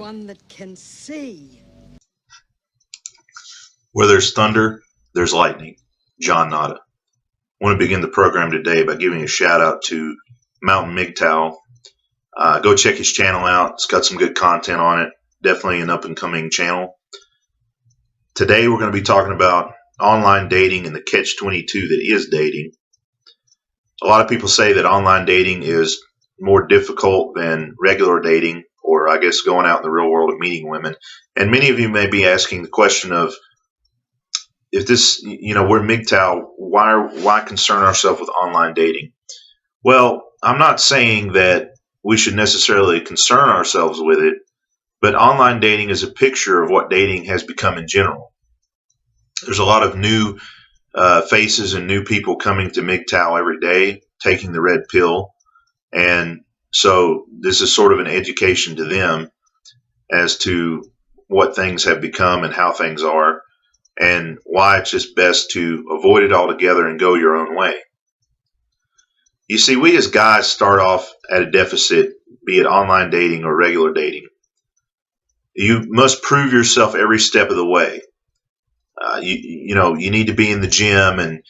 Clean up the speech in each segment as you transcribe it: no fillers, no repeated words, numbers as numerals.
one that can see. Where there's thunder, there's lightning. John Nada. I want to begin the program today by giving a shout out to Mgtow. Go check his channel out. It's got some good content on it. Definitely an up and coming channel. Today we're going to be talking about online dating and the catch-22 that is dating. A lot of people say that online dating is more difficult than regular dating, or I guess going out in the real world and meeting women. And many of you may be asking the question of, if this, we're Mgtow, why concern ourselves with online dating? Well, I'm not saying that we should necessarily concern ourselves with it, but online dating is a picture of what dating has become in general. There's a lot of new faces and new people coming to Mgtow every day, taking the red pill. And so this is sort of an education to them as to what things have become and how things are, and why it's just best to avoid it altogether and go your own way. You see, we as guys start off at a deficit, be it online dating or regular dating. You must prove yourself every step of the way. You need to be in the gym and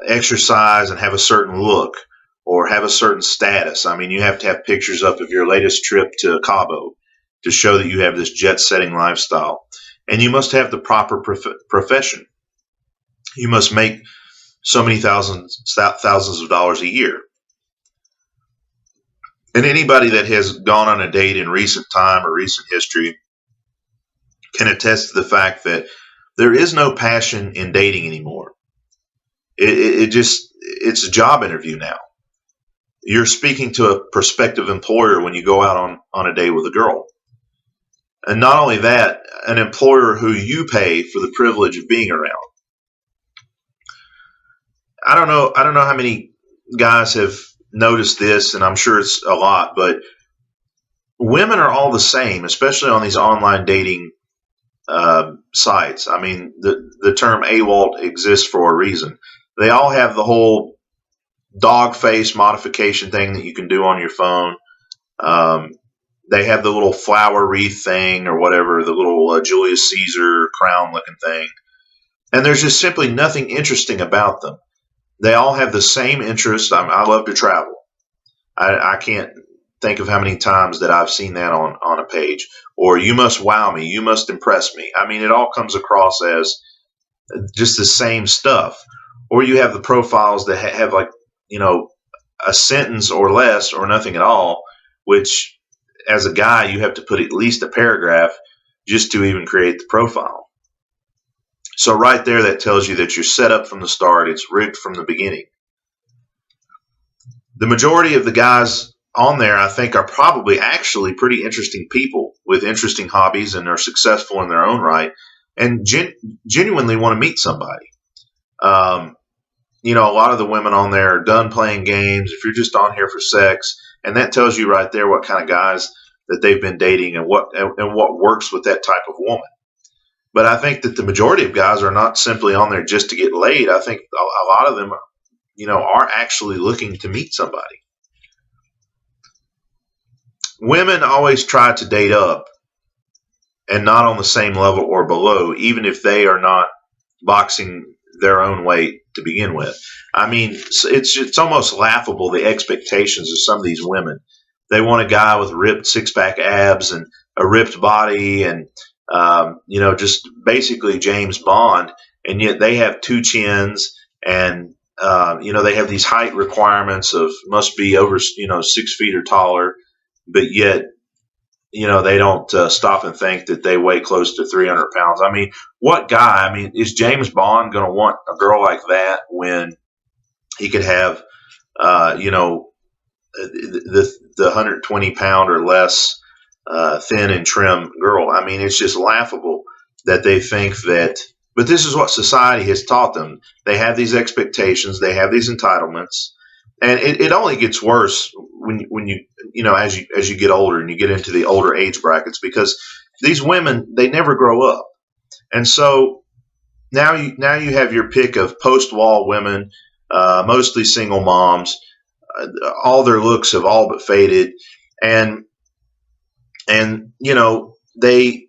exercise and have a certain look or have a certain status. I mean, you have to have pictures up of your latest trip to Cabo to show that you have this jet-setting lifestyle. And you must have the proper profession. You must make so many thousands of dollars a year. And anybody that has gone on a date in recent time or recent history can attest to the fact that there is no passion in dating anymore. It's a job interview now. You're speaking to a prospective employer when you go out on a date with a girl. And not only that, an employer who you pay for the privilege of being around. I don't know how many guys have noticed this, and I'm sure it's a lot, but women are all the same, especially on these online dating sites. I mean, the term AWOL exists for a reason. They all have the whole dog face modification thing that you can do on your phone. They have the little flower wreath thing or whatever, the little Julius Caesar crown looking thing. And there's just simply nothing interesting about them. They all have the same interest. I love to travel. I can't think of how many times that I've seen that on a page. Or you must wow me. You must impress me. I mean, it all comes across as just the same stuff. Or you have the profiles that have a sentence or less or nothing at all, which as a guy, you have to put at least a paragraph just to even create the profile. So right there, that tells you that you're set up from the start. It's rigged from the beginning. The majority of the guys on there, I think, are probably actually pretty interesting people with interesting hobbies and are successful in their own right and genuinely want to meet somebody. A lot of the women on there are done playing games. If you're just on here for sex, and that tells you right there what kind of guys that they've been dating and what works with that type of woman. But I think that the majority of guys are not simply on there just to get laid. I think a lot of them, are actually looking to meet somebody. Women always try to date up and not on the same level or below, even if they are not boxing their own weight to begin with. I mean, it's almost laughable, the expectations of some of these women. They want a guy with ripped six-pack abs and a ripped body and, just basically James Bond. And yet they have two chins and, they have these height requirements of must be over, 6 feet or taller. But yet, they don't stop and think that they weigh close to 300 pounds. I mean, what guy? I mean, is James Bond going to want a girl like that when he could have, the 120 pound or less thin and trim girl? I mean, it's just laughable that they think that. But this is what society has taught them. They have these expectations. They have these entitlements. And it only gets worse when you as you get older and you get into the older age brackets, because these women, they never grow up. And so now you have your pick of post-wall women, mostly single moms. All their looks have all but faded. And And they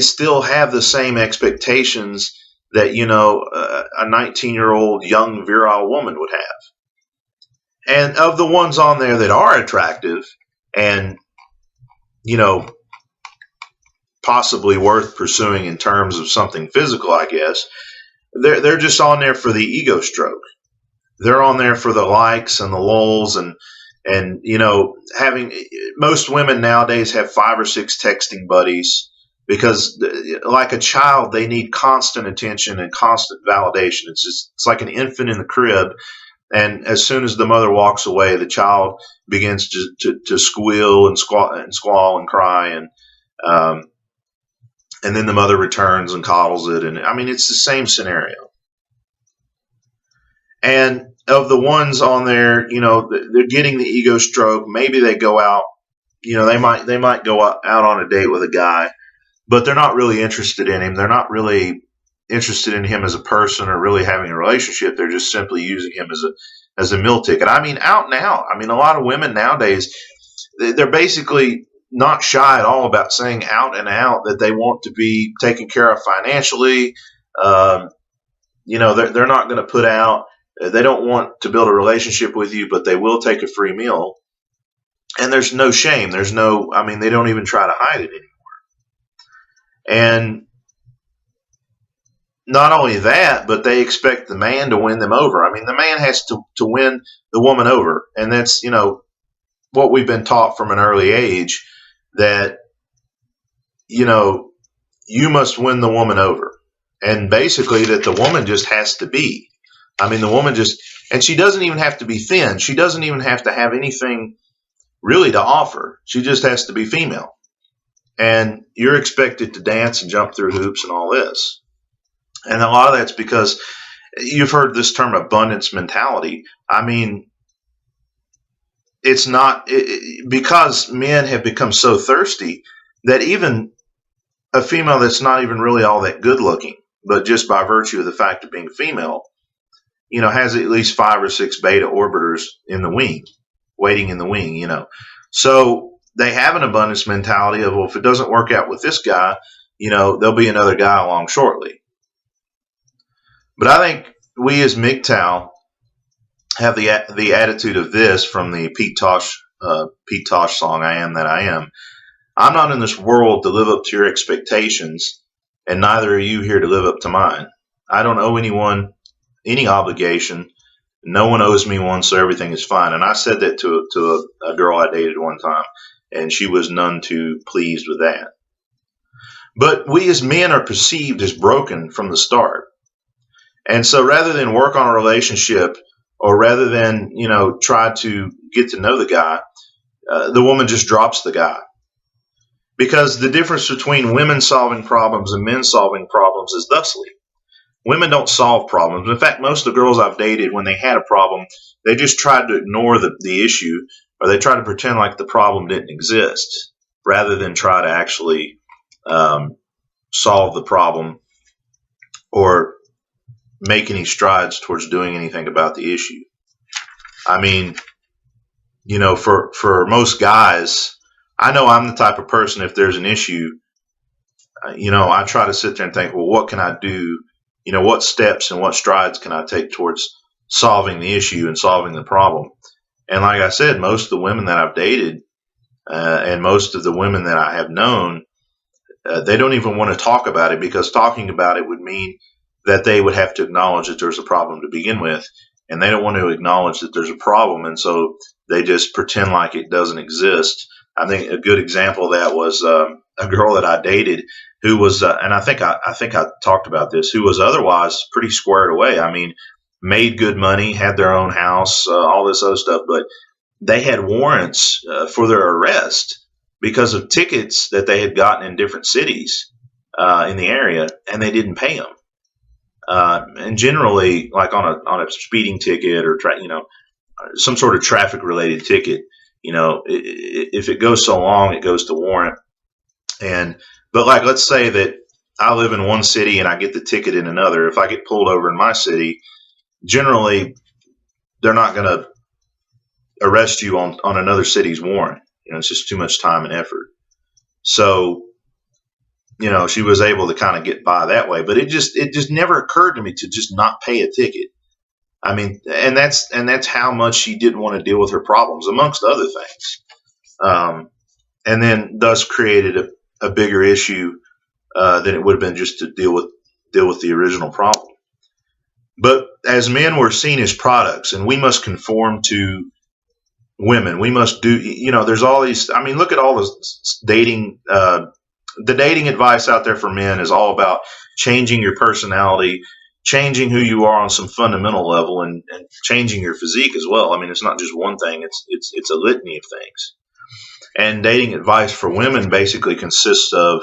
still have the same expectations that a 19-year-old young virile woman would have. And of the ones on there that are attractive and you know possibly worth pursuing in terms of something physical, I guess they're just on there for the ego stroke. They're on there for the likes and the lulls, and having most women nowadays have 5 or 6 texting buddies because, like a child, they need constant attention and constant validation. It's like an infant in the crib, and as soon as the mother walks away, the child begins to squeal and squall and cry, um, and then the mother returns and coddles it, and I mean it's the same scenario. And of the ones on there, they're getting the ego stroke. Maybe they go out, they might go out on a date with a guy, but they're not really interested in him. They're not really interested in him as a person or really having a relationship. They're just simply using him as a meal ticket. I mean, out and out. I mean, a lot of women nowadays, they're basically not shy at all about saying out and out that they want to be taken care of financially. Um, they're not going to put out. They don't want to build a relationship with you, but they will take a free meal. And there's no shame. There's no. I mean, they don't even try to hide it anymore. And not only that, but they expect the man to win them over. I mean, the man has to win the woman over, and that's what we've been taught from an early age, that you know you must win the woman over, and basically that the woman just has to be. I mean, the woman just, and she doesn't even have to be thin. She doesn't even have to have anything really to offer. She just has to be female. And you're expected to dance and jump through hoops and all this. And a lot of that's because you've heard this term abundance mentality. I mean, it's not because men have become so thirsty that even a female that's not even really all that good looking, but just by virtue of the fact of being female, has at least 5 or 6 beta orbiters in the wing, waiting in the wing. So they have an abundance mentality of, well, if it doesn't work out with this guy, there'll be another guy along shortly. But I think we as Mgtow have the attitude of this from the Pete Tosh song, "I Am That I Am." I'm not in this world to live up to your expectations, and neither are you here to live up to mine. I don't owe anyone any obligation. No one owes me one, so everything is fine. And I said that to a girl I dated one time, and she was none too pleased with that. But we as men are perceived as broken from the start. And so rather than work on a relationship, or rather than, try to get to know the guy, the woman just drops the guy. Because the difference between women solving problems and men solving problems is thusly. Women don't solve problems. In fact, most of the girls I've dated, when they had a problem, they just tried to ignore the issue, or they tried to pretend like the problem didn't exist, rather than try to actually solve the problem or make any strides towards doing anything about the issue. I mean, for most guys, I know I'm the type of person, if there's an issue, I try to sit there and think, well, what can I do? What steps and what strides can I take towards solving the issue and solving the problem? And like I said, most of the women that I've dated and most of the women that I have known, they don't even want to talk about it, because talking about it would mean that they would have to acknowledge that there's a problem to begin with. And they don't want to acknowledge that there's a problem. And so they just pretend like it doesn't exist. I think a good example of that was a girl that I dated who was, and I think I talked about this, who was otherwise pretty squared away. I mean, made good money, had their own house, all this other stuff, but they had warrants for their arrest because of tickets that they had gotten in different cities in the area, and they didn't pay them. And generally, like on a speeding ticket or some sort of traffic related ticket, if it goes so long, it goes to warrant. But like, let's say that I live in one city and I get the ticket in another. If I get pulled over in my city, generally they're not going to arrest you on another city's warrant. It's just too much time and effort. So, she was able to kind of get by that way. But it just never occurred to me to just not pay a ticket. I mean, and that's how much she didn't want to deal with her problems, amongst other things. And then thus created a bigger issue than it would have been just to deal with the original problem. But as men, we're seen as products, and we must conform to women. We must do. There's all these. I mean, look at all this dating. The dating advice out there for men is all about changing your personality, changing who you are on some fundamental level, and changing your physique as well. I mean, it's not just one thing. It's a litany of things. And dating advice for women basically consists of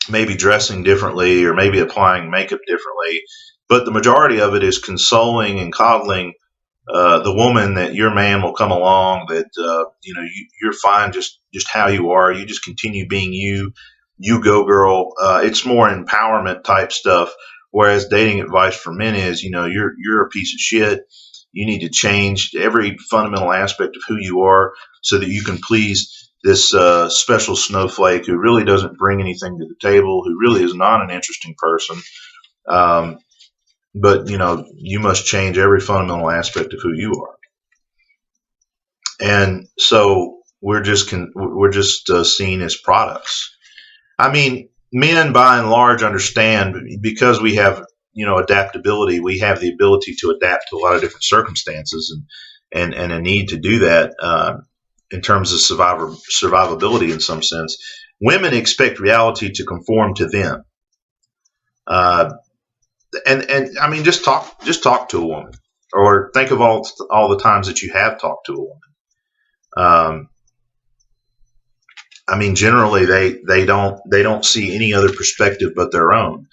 maybe dressing differently or maybe applying makeup differently. But the majority of it is consoling and coddling the woman that your man will come along, that you're fine just how you are. You just continue being you. You go, girl. It's more empowerment type stuff. Whereas dating advice for men is, you're a piece of shit. You need to change every fundamental aspect of who you are so that you can please this special snowflake who really doesn't bring anything to the table, who really is not an interesting person. But you must change every fundamental aspect of who you are. And so we're just seen as products. I mean, men by and large understand, because we have adaptability. We have the ability to adapt to a lot of different circumstances, and a need to do that in terms of survivability in some sense. Women expect reality to conform to them. And I mean, just talk to a woman, or think of all the times that you have talked to a woman. I mean, generally they don't see any other perspective but their own.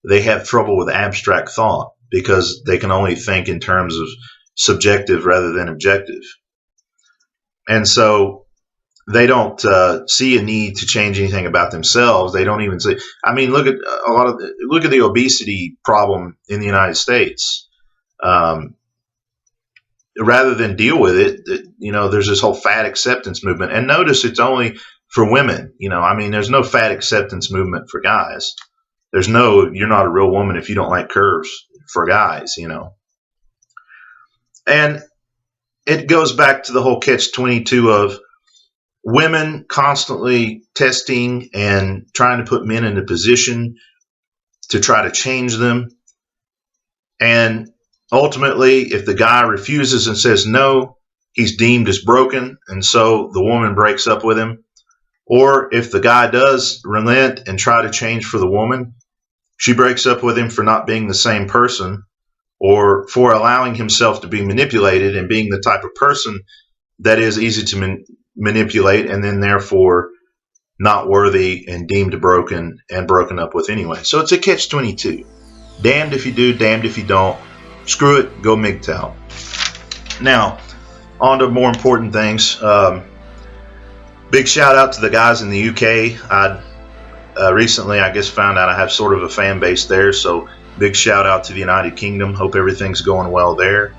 They have trouble with abstract thought because they can only think in terms of subjective rather than objective. And so they don't see a need to change anything about themselves. They don't even see. I mean, look at the obesity problem in the United States. Rather than deal with it, there's this whole fat acceptance movement. And notice it's only for women. I mean, there's no fat acceptance movement for guys. There's no, you're not a real woman if you don't like curves for guys, And it goes back to the whole catch-22 of women constantly testing and trying to put men in a position to try to change them. And ultimately, if the guy refuses and says no, he's deemed as broken, and so the woman breaks up with him. Or if the guy does relent and try to change for the woman, she breaks up with him for not being the same person, or for allowing himself to be manipulated and being the type of person that is easy to manipulate, and then therefore not worthy and deemed broken and broken up with anyway. So it's a catch-22. Damned if you do, damned if you don't. Screw it, go Mgtow. Now, on to more important things. Big shout out to the guys in the UK. I recently, I guess, found out I have sort of a fan base there. So big shout out to the United Kingdom. Hope everything's going well there.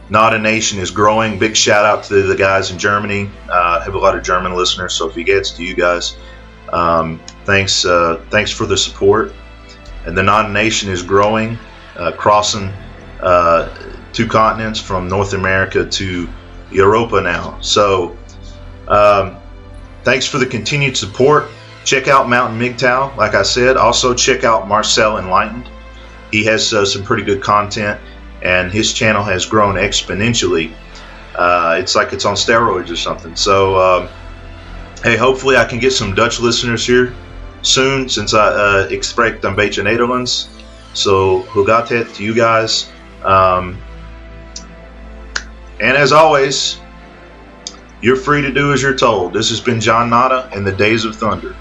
Not a Nation is growing. Big shout out to the guys in Germany. I have a lot of German listeners, so if he gets to you guys, thanks for the support. And the Not a Nation is growing, crossing 2 continents from North America to Europa now. So thanks for the continued support. Check out Mountain Mgtow, like I said. Also check out Marcel Enlightened. He has some pretty good content, and his channel has grown exponentially. It's like it's on steroids or something. So hey, hopefully I can get some Dutch listeners here soon, since I spreek een beetje Nederlands. So hoe gaat het to you guys? And as always, you're free to do as you're told. This has been John Nada and the Days of Thunder.